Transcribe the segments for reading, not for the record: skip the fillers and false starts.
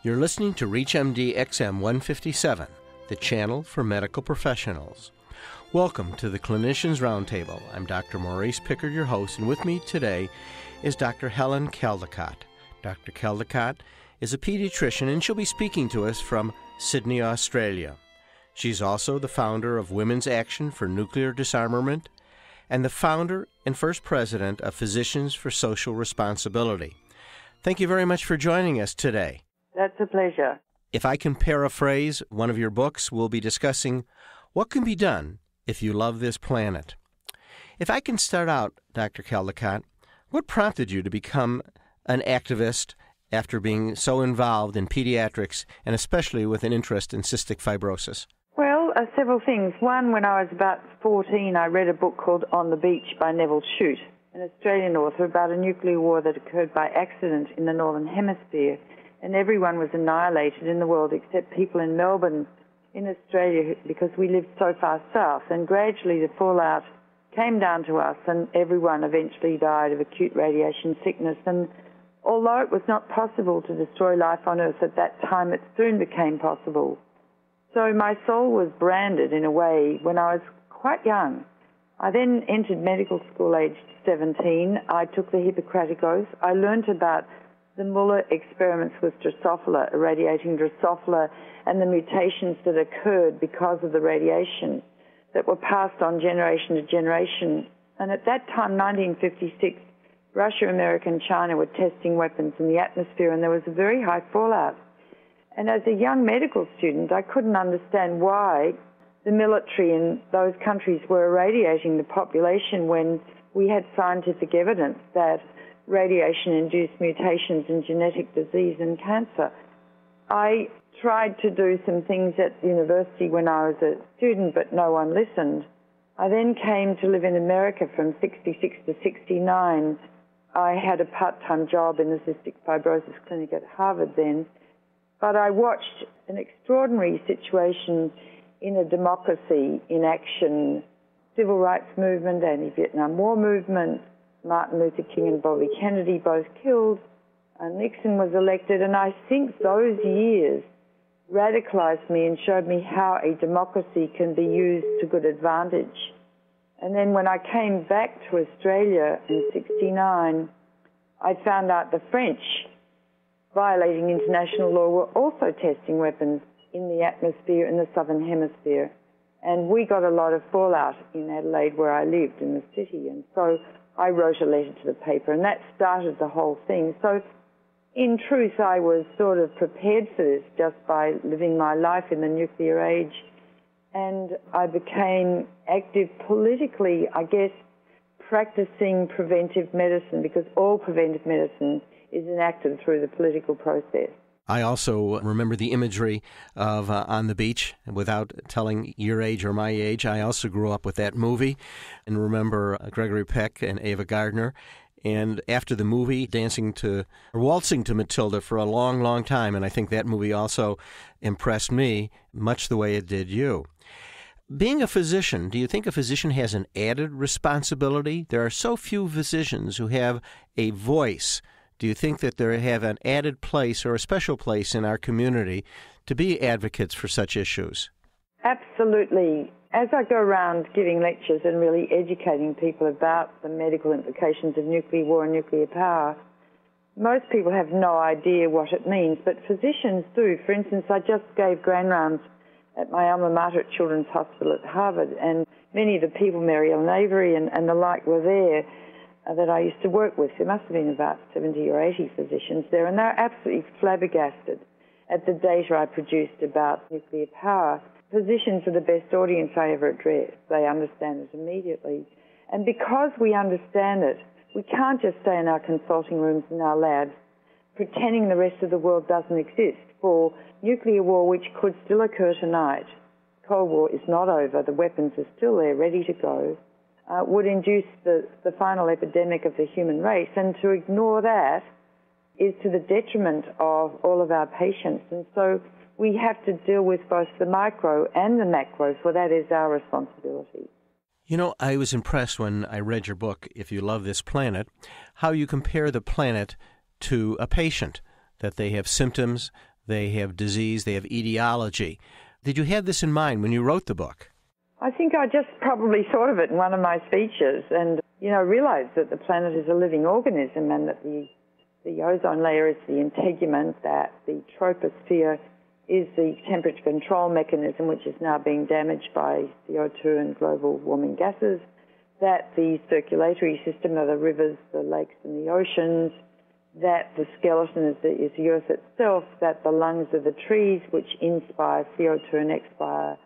You're listening to ReachMD XM 157, the channel for medical professionals. Welcome to the Clinicians Roundtable. I'm Dr. Maurice Pickard, your host, and with me today is Dr. Helen Caldicott. Dr. Caldicott is a pediatrician, and she'll be speaking to us from Sydney, Australia. She's also the founder of Women's Action for Nuclear Disarmament and the founder and first president of Physicians for Social Responsibility. Thank you very much for joining us today. That's a pleasure. If I can paraphrase one of your books, we'll be discussing what can be done if you love this planet. If I can start out, Dr. Caldicott, what prompted you to become an activist after being so involved in pediatrics and especially with an interest in cystic fibrosis? Well, several things. One, when I was about 14, I read a book called On the Beach by Neville Shute, an Australian author, about a nuclear war that occurred by accident in the Northern Hemisphere, and everyone was annihilated in the world except people in Melbourne, in Australia, because we lived so far south. And gradually the fallout came down to us, and everyone eventually died of acute radiation sickness. And although it was not possible to destroy life on Earth at that time, it soon became possible. So my soul was branded in a way when I was quite young. I then entered medical school aged 17. I took the Hippocratic Oath. I learnt about the Muller experiments with Drosophila, irradiating Drosophila, and the mutations that occurred because of the radiation that were passed on generation to generation. And at that time, 1956, Russia, America, and China were testing weapons in the atmosphere, and there was a very high fallout. And as a young medical student, I couldn't understand why the military in those countries were irradiating the population when we had scientific evidence that radiation-induced mutations in genetic disease and cancer. I tried to do some things at university when I was a student, but no one listened. I then came to live in America from 66 to 69. I had a part-time job in the cystic fibrosis clinic at Harvard then, but I watched an extraordinary situation in a democracy in action, civil rights movement, anti-Vietnam War movement, Martin Luther King and Bobby Kennedy both killed, and Nixon was elected, and I think those years radicalized me and showed me how a democracy can be used to good advantage. And then when I came back to Australia in 69, I found out the French, violating international law, were also testing weapons in the atmosphere in the Southern Hemisphere. And we got a lot of fallout in Adelaide, where I lived in the city. And so I wrote a letter to the paper, and that started the whole thing. So in truth, I was sort of prepared for this just by living my life in the nuclear age. And I became active politically, I guess, practicing preventive medicine, because all preventive medicine is enacted through the political process. I also remember the imagery of On the Beach. Without telling your age or my age, I also grew up with that movie and remember Gregory Peck and Ava Gardner. And after the movie, waltzing to Matilda for a long, long time. And I think that movie also impressed me much the way it did you. Being a physician, do you think a physician has an added responsibility? There are so few physicians who have a voice. Do you think that they have an added place or a special place in our community to be advocates for such issues? Absolutely. As I go around giving lectures and really educating people about the medical implications of nuclear war and nuclear power, most people have no idea what it means, but physicians do. For instance, I just gave grand rounds at my alma mater at Children's Hospital at Harvard, and many of the people, Mary Ellen Avery and the like, were there that I used to work with. There must have been about 70 or 80 physicians there, and they're absolutely flabbergasted at the data I produced about nuclear power. Physicians are the best audience I ever addressed. They understand it immediately. And because we understand it, we can't just stay in our consulting rooms and our labs pretending the rest of the world doesn't exist. For nuclear war, which could still occur tonight, Cold War is not over, the weapons are still there, ready to go, would induce the final epidemic of the human race. And to ignore that is to the detriment of all of our patients. And so we have to deal with both the micro and the macro, for that is our responsibility. You know, I was impressed when I read your book, If You Love This Planet, how you compare the planet to a patient, that they have symptoms, they have disease, they have etiology. Did you have this in mind when you wrote the book? I think I just probably thought of it in one of my speeches and, realized that the planet is a living organism and that the ozone layer is the integument, that the troposphere is the temperature control mechanism which is now being damaged by CO2 and global warming gases, that the circulatory system are the rivers, the lakes and the oceans, that the skeleton is the earth itself, that the lungs are the trees which inspire CO2 and expire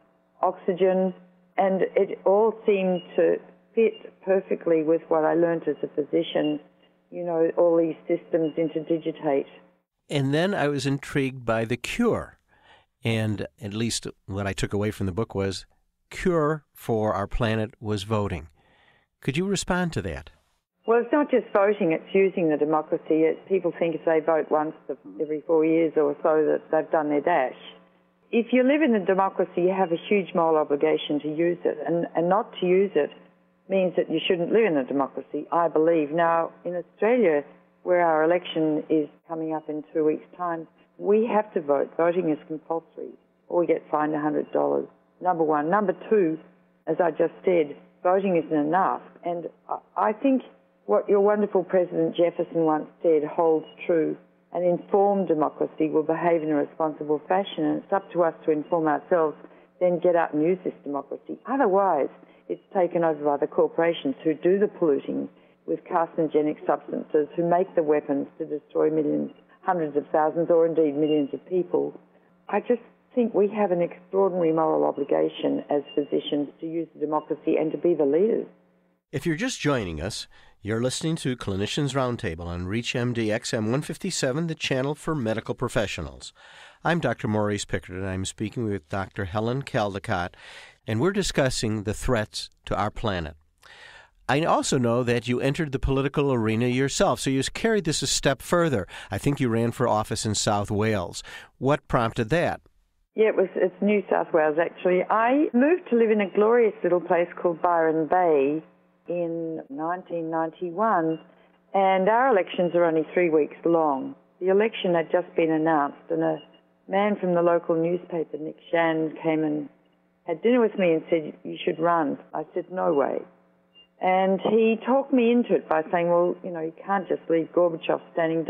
oxygen. And it all seemed to fit perfectly with what I learned as a physician, all these systems interdigitate. And then I was intrigued by the cure. And at least what I took away from the book was cure for our planet was voting. Could you respond to that? Well, it's not just voting, it's using the democracy. People think if they vote once every 4 years or so that they've done their dash. If you live in a democracy, you have a huge moral obligation to use it, and not to use it means that you shouldn't live in a democracy, I believe. Now, in Australia, where our election is coming up in 2 weeks' time, we have to vote. Voting is compulsory, or we get fined $100. Number one. Number two, as I just said, voting isn't enough. And I think what your wonderful President Jefferson once said holds true. An informed democracy will behave in a responsible fashion, and it's up to us to inform ourselves, then get out and use this democracy. Otherwise, it's taken over by the corporations who do the polluting with carcinogenic substances, who make the weapons to destroy millions, hundreds of thousands, or indeed millions of people. I just think we have an extraordinary moral obligation as physicians to use the democracy and to be the leaders. If you're just joining us, you're listening to Clinicians Roundtable on ReachMD XM 157, the channel for medical professionals. I'm Dr. Maurice Pickard, and I'm speaking with Dr. Helen Caldicott, and we're discussing the threats to our planet. I also know that you entered the political arena yourself, so you carried this a step further. I think you ran for office in South Wales. What prompted that? Yeah, it's New South Wales, actually. I moved to live in a glorious little place called Byron Bay in 1991, and our elections are only 3 weeks long. The election had just been announced, and a man from the local newspaper, Nick Shan, came and had dinner with me and said, "You should run." I said, "No way." And he talked me into it by saying, well, you can't just leave Gorbachev standing.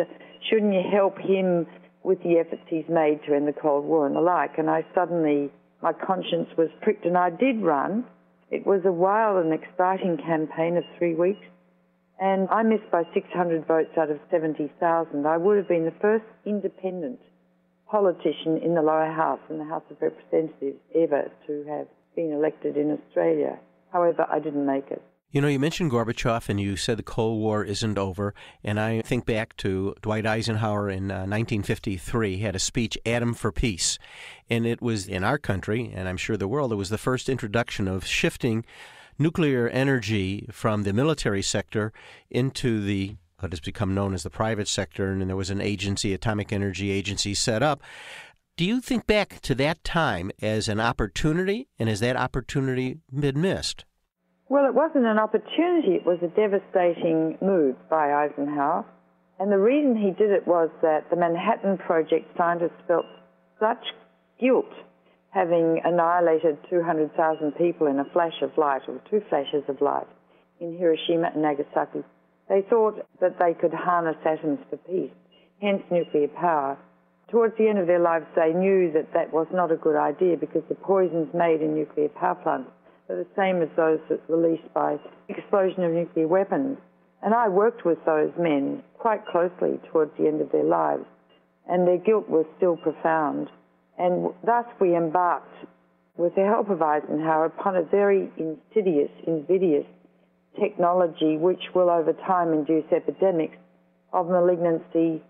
Shouldn't you help him with the efforts he's made to end the Cold War and the like? And my conscience was pricked, and I did run. It was a wild and exciting campaign of 3 weeks, and I missed by 600 votes out of 70,000. I would have been the first independent politician in the lower house, in the House of Representatives, ever to have been elected in Australia. However, I didn't make it. You mentioned Gorbachev, and you said the Cold War isn't over, and I think back to Dwight Eisenhower in 1953. He had a speech, Atom for Peace, and it was in our country, and I'm sure the world, it was the first introduction of shifting nuclear energy from the military sector into what has become known as the private sector, and there was an agency, Atomic Energy Agency, set up. Do you think back to that time as an opportunity, and has that opportunity been missed? Well, it wasn't an opportunity. It was a devastating move by Eisenhower. And the reason he did it was that the Manhattan Project scientists felt such guilt having annihilated 200,000 people in a flash of light, or 2 flashes of light, in Hiroshima and Nagasaki. They thought that they could harness atoms for peace, hence nuclear power. Towards the end of their lives, they knew that that was not a good idea because the poisons made in nuclear power plants are the same as those that were released by explosion of nuclear weapons. And I worked with those men quite closely towards the end of their lives, and their guilt was still profound. And thus we embarked, with the help of Eisenhower, upon a very invidious technology which will over time induce epidemics of malignancy,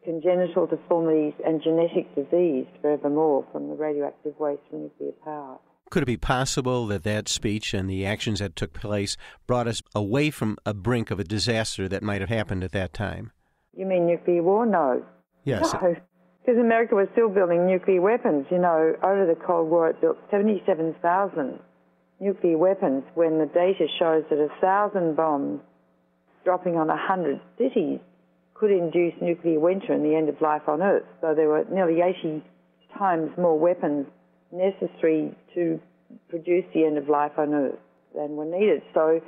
congenital deformities, and genetic disease forevermore from the radioactive waste from nuclear power. Could it be possible that that speech and the actions that took place brought us away from a brink of a disaster that might have happened at that time? You mean nuclear war? No. Yes. No, because America was still building nuclear weapons. Over the Cold War it built 77,000 nuclear weapons when the data shows that 1,000 bombs dropping on 100 cities could induce nuclear winter and the end of life on Earth. So there were nearly 80 times more weapons necessary to produce the end of life on Earth than were needed. So,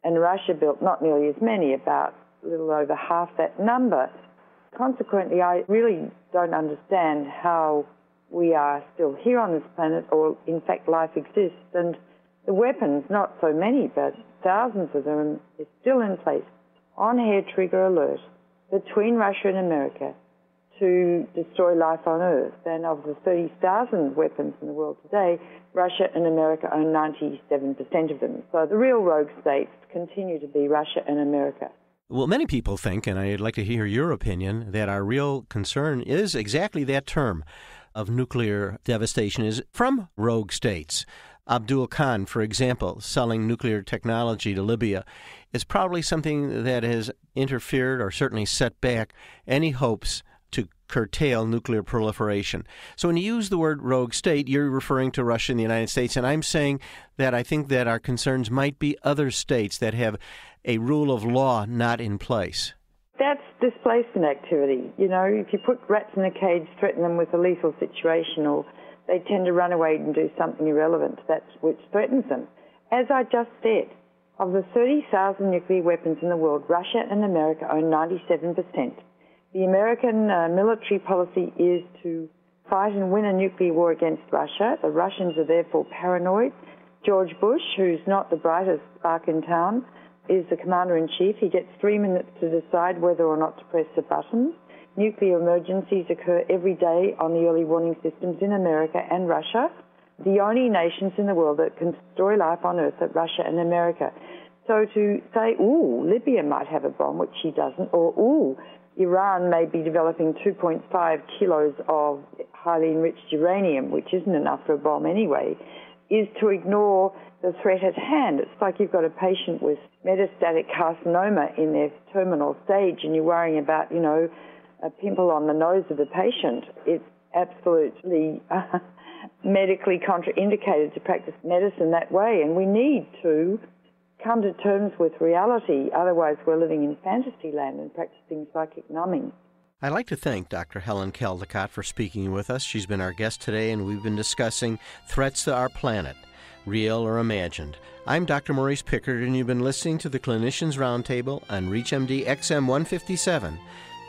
and Russia built not nearly as many, about a little over half that number. Consequently, I really don't understand how we are still here on this planet, or in fact life exists, and the weapons, not so many, but thousands of them, is still in place, on hair trigger alert, between Russia and America to destroy life on Earth. And of the 30,000 weapons in the world today, Russia and America own 97% of them. So the real rogue states continue to be Russia and America. Well, many people think, and I'd like to hear your opinion, that our real concern is exactly that term of nuclear devastation is from rogue states. Abdul Khan, for example, selling nuclear technology to Libya is probably something that has interfered or certainly set back any hopes to curtail nuclear proliferation. So when you use the word rogue state, you're referring to Russia and the United States, and I'm saying that I think that our concerns might be other states that have a rule of law not in place. That's displacement activity. You know, if you put rats in a cage, threaten them with a lethal situation, or they tend to run away and do something irrelevant, that's which threatens them. As I just said, of the 30,000 nuclear weapons in the world, Russia and America own 97%. The American military policy is to fight and win a nuclear war against Russia. The Russians are therefore paranoid. George Bush, who's not the brightest spark in town, is the commander-in-chief. He gets 3 minutes to decide whether or not to press the button. Nuclear emergencies occur every day on the early warning systems in America and Russia. The only nations in the world that can destroy life on Earth are Russia and America. So to say, ooh, Libya might have a bomb, which he doesn't, or ooh, Iran may be developing 2.5 kilos of highly enriched uranium, which isn't enough for a bomb anyway, is to ignore the threat at hand. It's like you've got a patient with metastatic carcinoma in their terminal stage and you're worrying about, you know, a pimple on the nose of the patient. It's absolutely medically contraindicated to practice medicine that way, and we need to come to terms with reality. Otherwise, we're living in fantasy land and practicing psychic numbing. I'd like to thank Dr. Helen Caldicott for speaking with us. She's been our guest today, and we've been discussing threats to our planet, real or imagined. I'm Dr. Maurice Pickard, and you've been listening to the Clinicians Roundtable on ReachMD XM 157,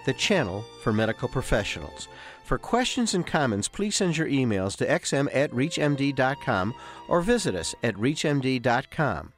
the channel for medical professionals. For questions and comments, please send your emails to xm@reachmd.com or visit us at reachmd.com.